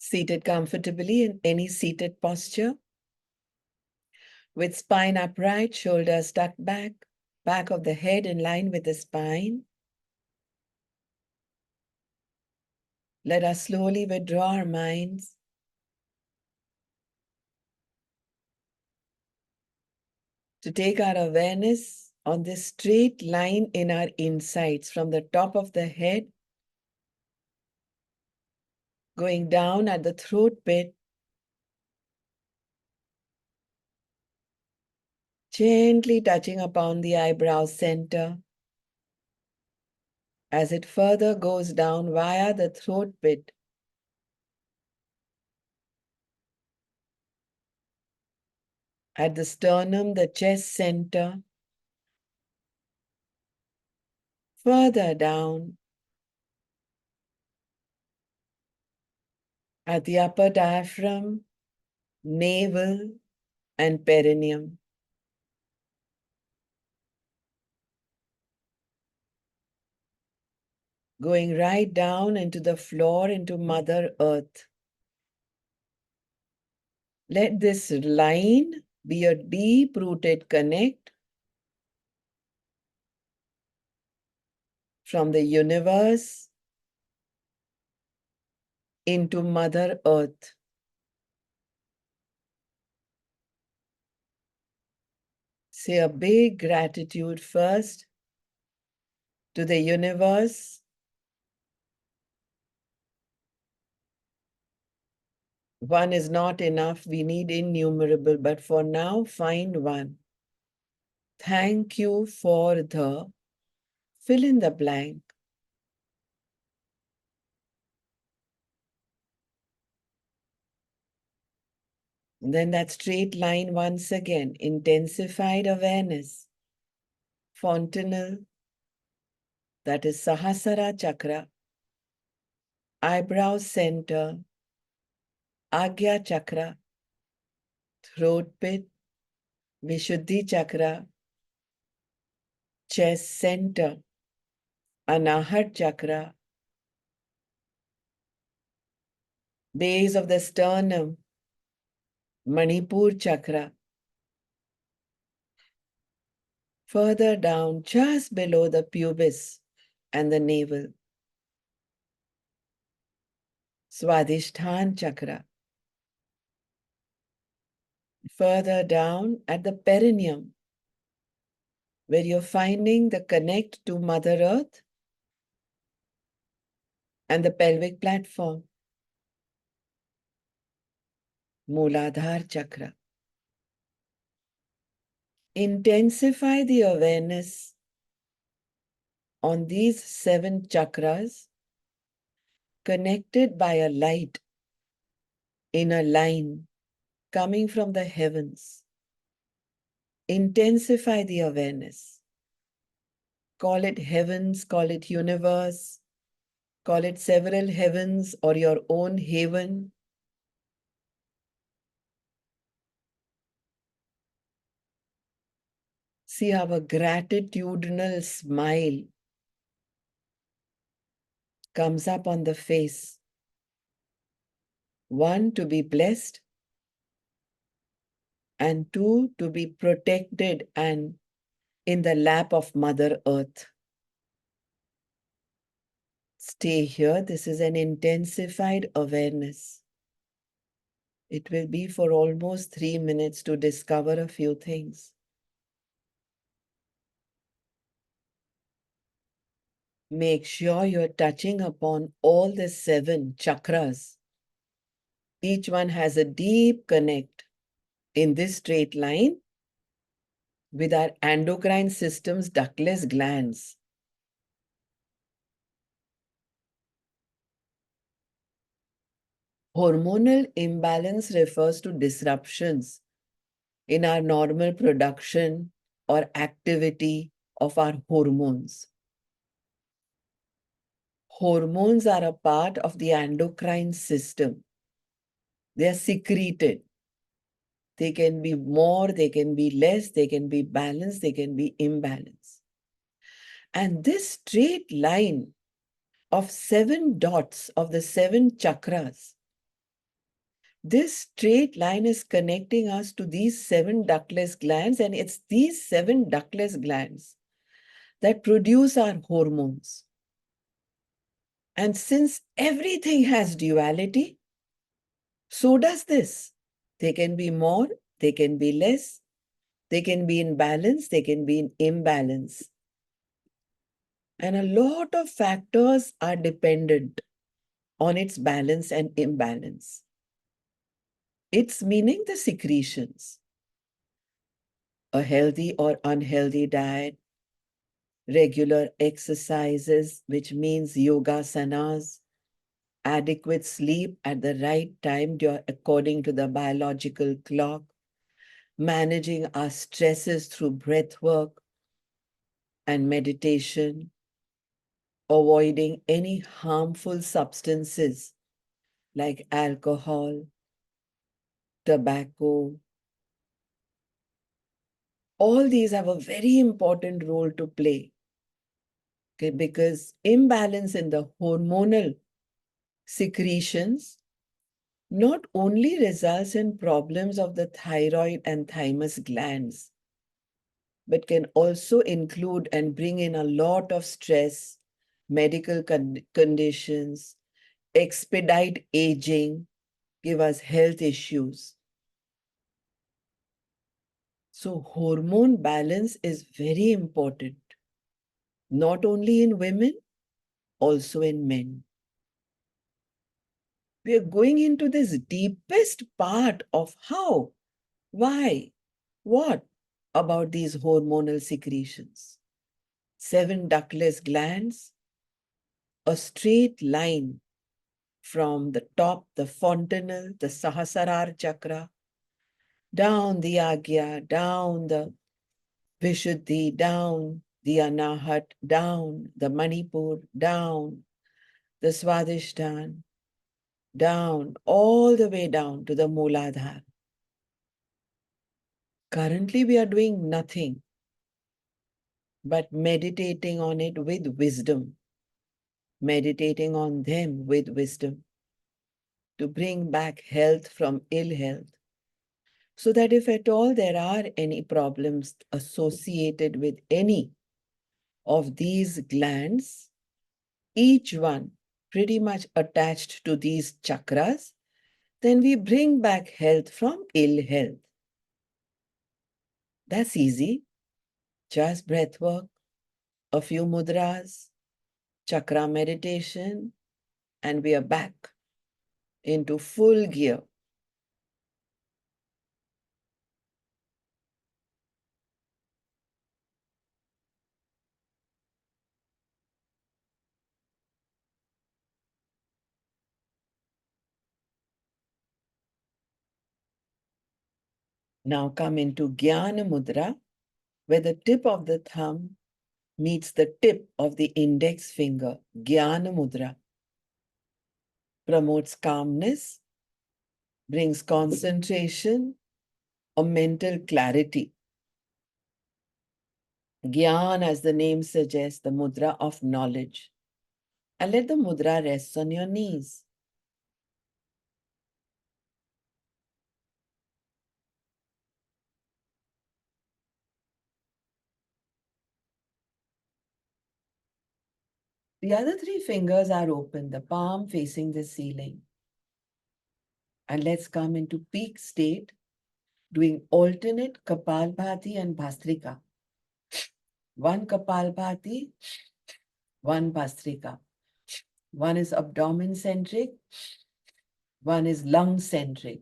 Seated comfortably in any seated posture, with spine upright, shoulders tucked back, back of the head in line with the spine. Let us slowly withdraw our minds to take our awareness on this straight line in our insides from the top of the head, going down at the throat pit, gently touching upon the eyebrow center as it further goes down via the throat pit. At the sternum, the chest center, further down at the upper diaphragm, navel, and perineum. Going right down into the floor, into Mother Earth. Let this line be a deep-rooted connect from the universe into Mother Earth. Say a big gratitude first to the universe. One is not enough. We need innumerable, but for now, find one. Thank you for the fill in the blank. And then that straight line once again, intensified awareness. Fontanel, that is Sahasrara Chakra, eyebrow center, Agya Chakra, throat pit, Vishuddhi Chakra, chest center, Anahat Chakra, base of the sternum, Manipur Chakra. Further down, just below the pubis and the navel, Swadhisthana Chakra. Further down at the perineum, where you're finding the connect to Mother Earth and the pelvic platform, Mooladhara Chakra. Intensify the awareness on these 7 chakras connected by a light in a line coming from the heavens. Intensify the awareness. Call it heavens, call it universe, call it several heavens or your own haven. See how a gratitudinal smile comes up on the face. 1, to be blessed, and 2, to be protected and in the lap of Mother Earth. Stay here. This is an intensified awareness. It will be for almost 3 minutes to discover a few things. Make sure you're touching upon all the 7 chakras. Each one has a deep connect in this straight line with our endocrine system's ductless glands. Hormonal imbalance refers to disruptions in our normal production or activity of our hormones. Hormones are a part of the endocrine system. They are secreted. They can be more, they can be less, they can be balanced, they can be imbalanced. And this straight line of 7 dots of the 7 chakras This straight line is connecting us to these 7 ductless glands, and it's these 7 ductless glands that produce our hormones. And since everything has duality, so does this. They can be more, they can be less, they can be in balance, they can be in imbalance. And a lot of factors are dependent on its balance and imbalance. It's meaning the secretions, a healthy or unhealthy diet, regular exercises, which means yogasanas, adequate sleep at the right time according to the biological clock, managing our stresses through breath work and meditation, avoiding any harmful substances like alcohol, tobacco. All these have a very important role to play, okay, because imbalance in the hormonal secretions not only results in problems of the thyroid and thymus glands, but can also include and bring in a lot of stress, medical conditions, expedite aging, give us health issues. So hormone balance is very important, not only in women, also in men. We are going into this deepest part of how, why, what about these hormonal secretions. 7 ductless glands, a straight line from the top, the fontanel, the Sahasrara chakra, down the Agya, down the Vishuddhi, down the Anahat, down the Manipur, down the Swadhisthana, down, all the way down to the Mooladhara. Currently, we are doing nothing but meditating on it with wisdom, meditating on them with wisdom to bring back health from ill health, so that if at all there are any problems associated with any of these glands, each one pretty much attached to these chakras, then we bring back health from ill health. That's easy. Just breath work, a few mudras, chakra meditation, and we are back into full gear. Now come into Jnana Mudra, where the tip of the thumb meets the tip of the index finger. Jnana Mudra promotes calmness, brings concentration or mental clarity. Gyan, as the name suggests, the mudra of knowledge. And let the mudra rest on your knees. The other 3 fingers are open, the palm facing the ceiling. And let's come into peak state, doing alternate Kapalbhati and Bhastrika. 1 Kapalbhati, 1 Bhastrika. One is abdomen centric, one is lung centric.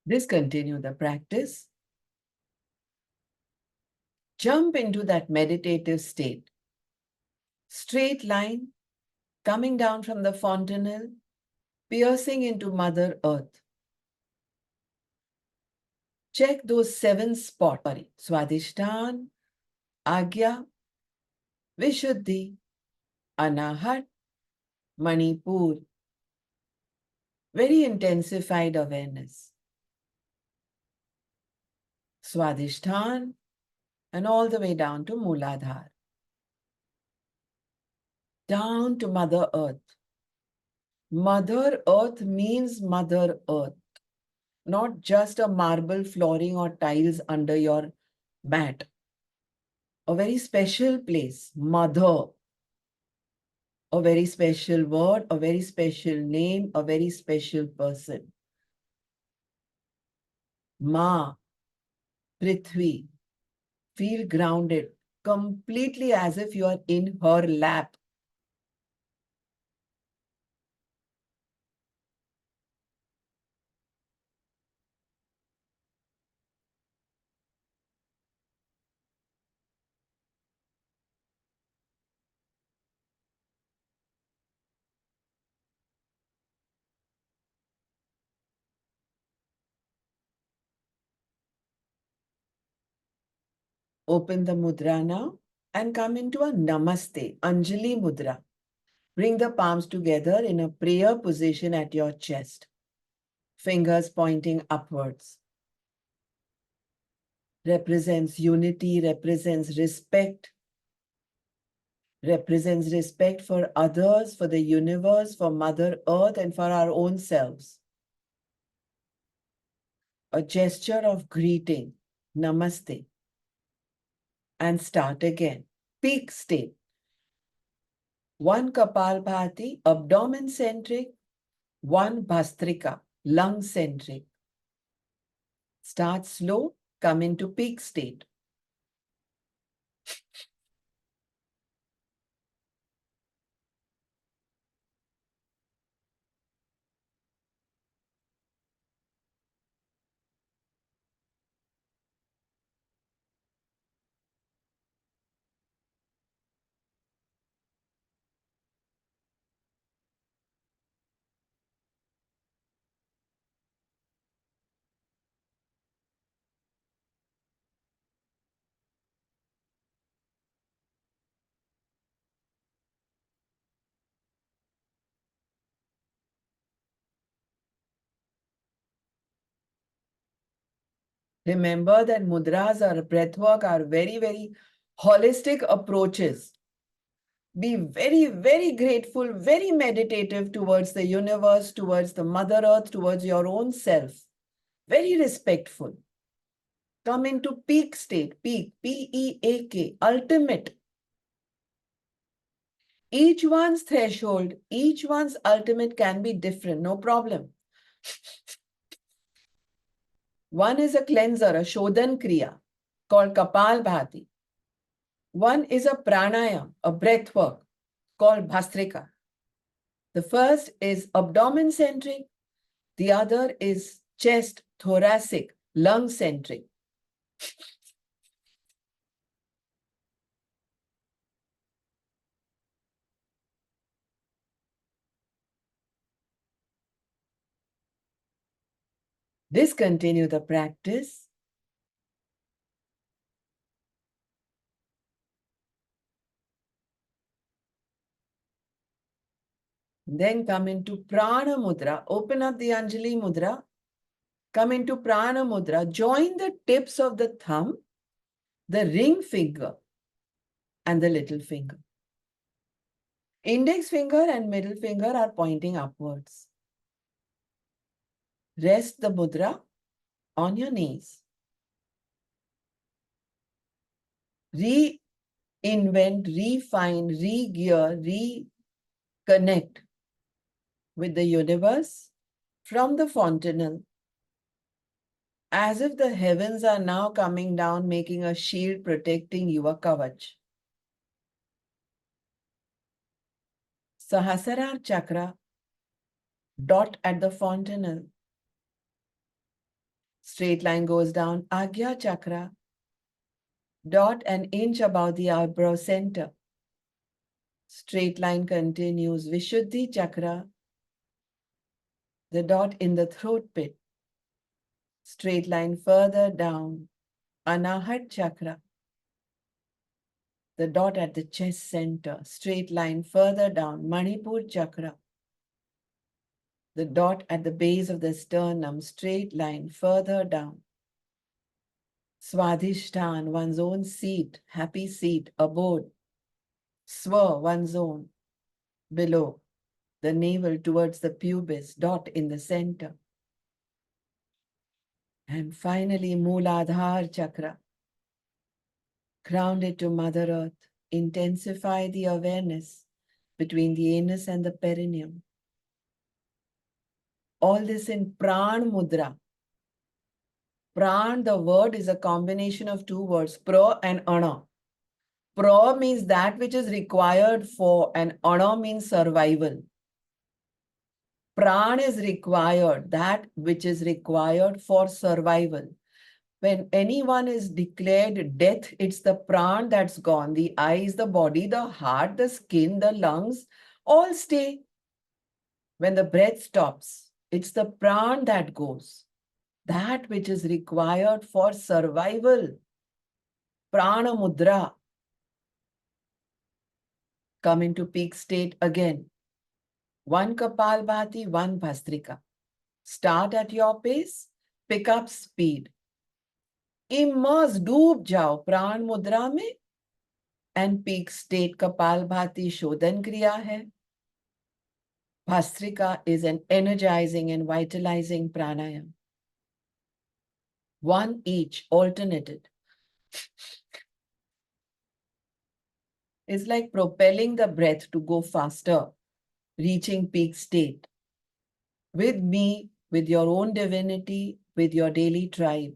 Discontinue the practice. Jump into that meditative state. Straight line coming down from the fontanel, piercing into Mother Earth. Check those 7 spots. Swadhisthana, Agya, Vishuddhi, Anahat, Manipur. Very intensified awareness. Swadhisthana and all the way down to Mooladhara. Down to Mother Earth. Mother Earth means Mother Earth, not just a marble flooring or tiles under your mat. A very special place, Mother. A very special word, a very special name, a very special person. Ma, Prithvi. Feel grounded, completely as if you are in her lap. Open the mudra now and come into a Namaste, Anjali Mudra. Bring the palms together in a prayer position at your chest. Fingers pointing upwards. Represents unity, represents respect. Represents respect for others, for the universe, for Mother Earth, and for our own selves. A gesture of greeting. Namaste. And start again. Peak state. 1 Kapalbhati, abdomen centric. 1 Bhastrika, lung centric. Start slow, come into peak state. Remember that mudras or breathwork are very, very holistic approaches. Be very, very grateful, very meditative towards the universe, towards the Mother Earth, towards your own self. Very respectful. Come into peak state, peak, P-E-A-K, ultimate. Each one's threshold, each one's ultimate can be different, no problem. One is a cleanser, a Shodhan Kriya, called Kapalbhati. One is a pranayam, a breathwork, called Bhastrika. The first is abdomen-centric. The other is chest, thoracic, lung-centric. Discontinue the practice. Then come into Prana Mudra. Open up the Anjali Mudra. Come into Prana Mudra. Join the tips of the thumb, the ring finger, and the little finger. Index finger and middle finger are pointing upwards. Rest the mudra on your knees. Reinvent, refine, re-gear, reconnect with the universe from the fontanel, as if the heavens are now coming down, making a shield protecting your kavach. Sahasrara Chakra, dot at the fontanel. Straight line goes down, Agya Chakra, Dot an inch above the eyebrow center. Straight line continues. Vishuddhi chakra. The dot in the throat pit. Straight line further down. Anahat chakra. The dot at the chest center. Straight line further down. Manipur chakra. The dot at the base of the sternum. Straight line further down. Swadhishtan, one's own seat, happy seat, abode. Swa, one's own, below. The navel towards the pubis, dot in the center. And finally, Mooladhar chakra. Grounded to Mother Earth. Intensify the awareness between the anus and the perineum. All this in Pran Mudra. Pran, the word, is a combination of two words, pra and ana. Pra means that which is required for, and ana means survival. Pran is required, that which is required for survival. When anyone is declared death, it's the pran that's gone. The eyes, the body, the heart, the skin, the lungs, all stay. When the breath stops, it's the pran that goes. That which is required for survival. Prana mudra. Come into peak state again. One Kapalbhati, one Bhastrika. Start at your pace, pick up speed. Immerse, डूब जाओ प्राण मुद्रा में. And peak state Kapalbhati Shodhan Kriya hai. Bhastrika is an energizing and vitalizing pranayam. One each, alternated. It's like propelling the breath to go faster, reaching peak state. With me, with your own divinity, with your daily tribe.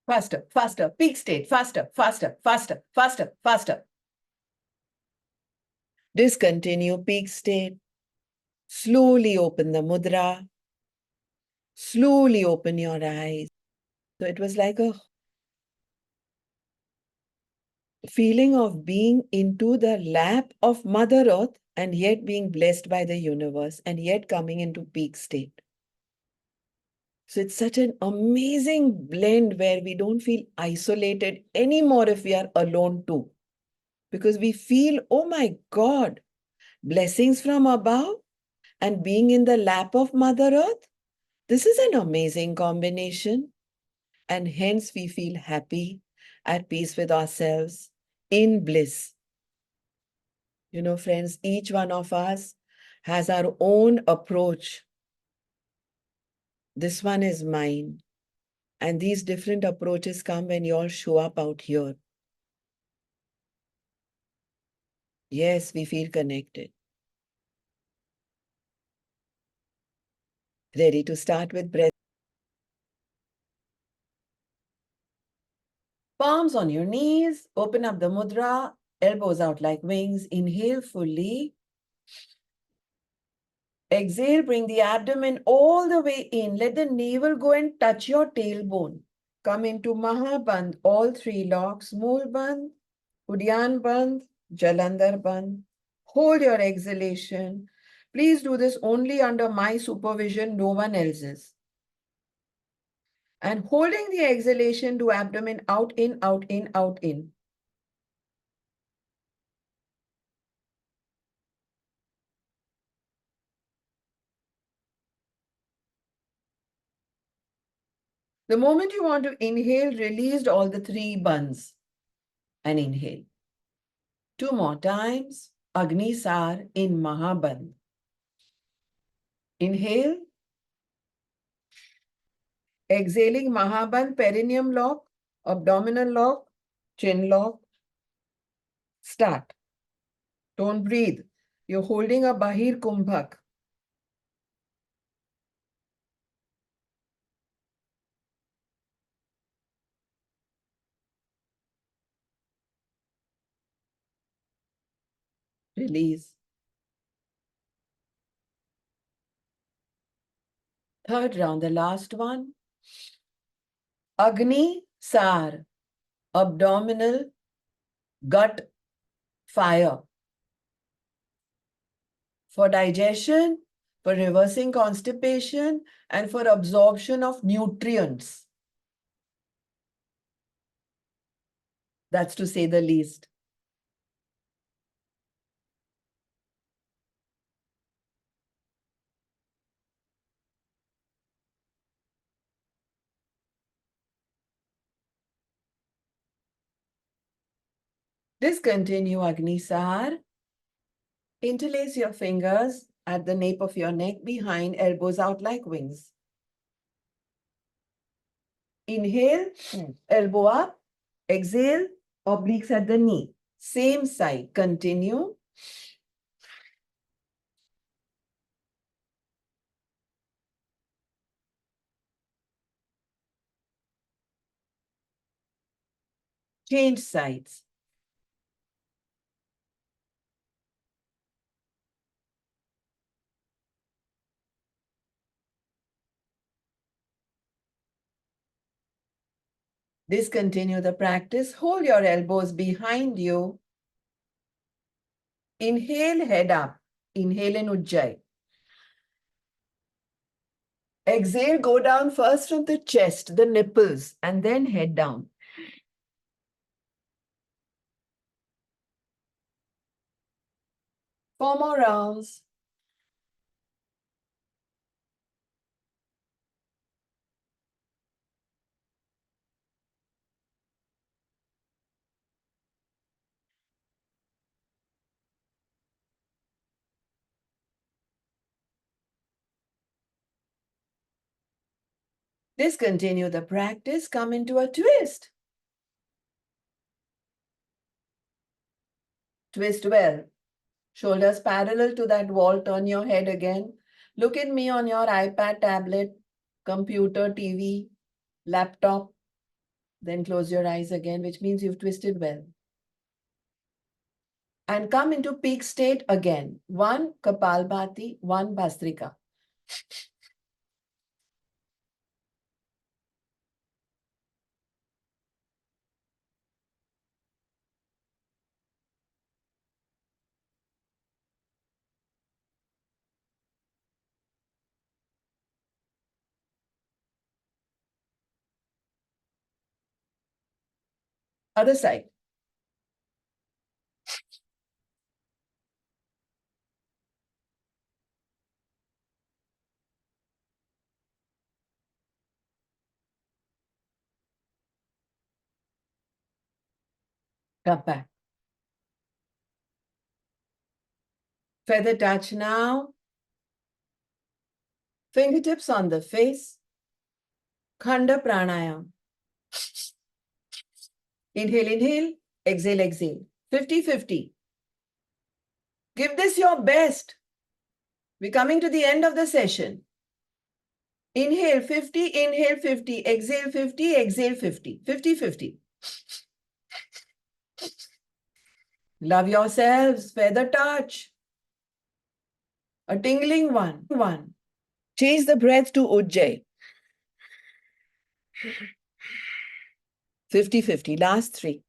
Faster, faster, peak state, faster, faster, faster, faster, faster. Discontinue peak state. Slowly open the mudra. Slowly open your eyes. So it was like a feeling of being into the lap of Mother Earth and yet being blessed by the universe and yet coming into peak state. So it's such an amazing blend where we don't feel isolated anymore if we are alone too. Because we feel, oh my God, blessings from above and being in the lap of Mother Earth. This is an amazing combination. And hence we feel happy, at peace with ourselves, in bliss. You know, friends, each one of us has our own approach. This one is mine. And these different approaches come when you all show up out here. Yes, we feel connected. Ready to start with breath. Palms on your knees, open up the mudra, elbows out like wings. Inhale fully. Exhale, bring the abdomen all the way in. Let the navel go and touch your tailbone. Come into Mahabandh, all three locks. Mool Bandh, Udyan Bandh, Jalandhar Bandh. Hold your exhalation. Please do this only under my supervision, no one else's. And holding the exhalation, do abdomen out, in, out, in, out, in. The moment you want to inhale, release all the three bandhs. and inhale. 2 more times. Agni Sar in Mahaband. Inhale. Exhaling Mahaband, perineum lock, abdominal lock, chin lock. Start. Don't breathe. You're holding a Bahir Kumbhak. Release. Third round, the last one. Agni Sar, abdominal, gut, fire. For digestion, for reversing constipation, and for absorption of nutrients. That's to say the least. Discontinue Agni Sar. Interlace your fingers at the nape of your neck behind, elbows out like wings. Inhale, elbow up. Exhale, obliques at the knee. Same side. Continue. Change sides. Discontinue the practice. Hold your elbows behind you. Inhale, head up. Inhale in Ujjayi. Exhale, go down first from the chest, the nipples, and then head down. Four more rounds. Discontinue the practice. Come into a twist. Twist well. Shoulders parallel to that wall. Turn your head again. Look at me on your iPad, tablet, computer, TV, laptop. Then close your eyes again, which means you've twisted well. And come into peak state again. 1 Kapalbhati, 1 Bhastrika. Other side. Come back. Feather touch now. Fingertips on the face. Khanda pranayam. Inhale, inhale. Exhale, exhale. 50-50. Give this your best. We're coming to the end of the session. Inhale 50, inhale 50, exhale 50, exhale 50. 50-50. Love yourselves. Feather touch. A tingling one. Change the breath to Ujjayi. 50-50. Last 3.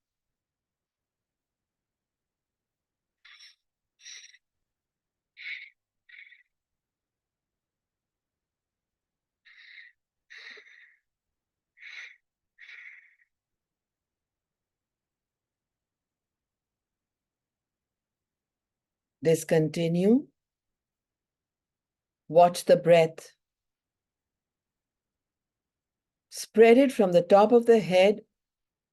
Discontinue. Watch the breath. Spread it from the top of the head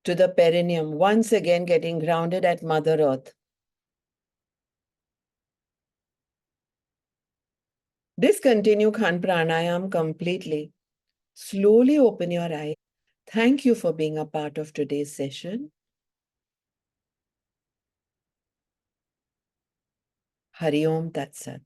to the perineum, once again getting grounded at Mother Earth. Discontinue Khan Pranayam completely. Slowly open your eyes. Thank you for being a part of today's session. Hari Om Tat Sat.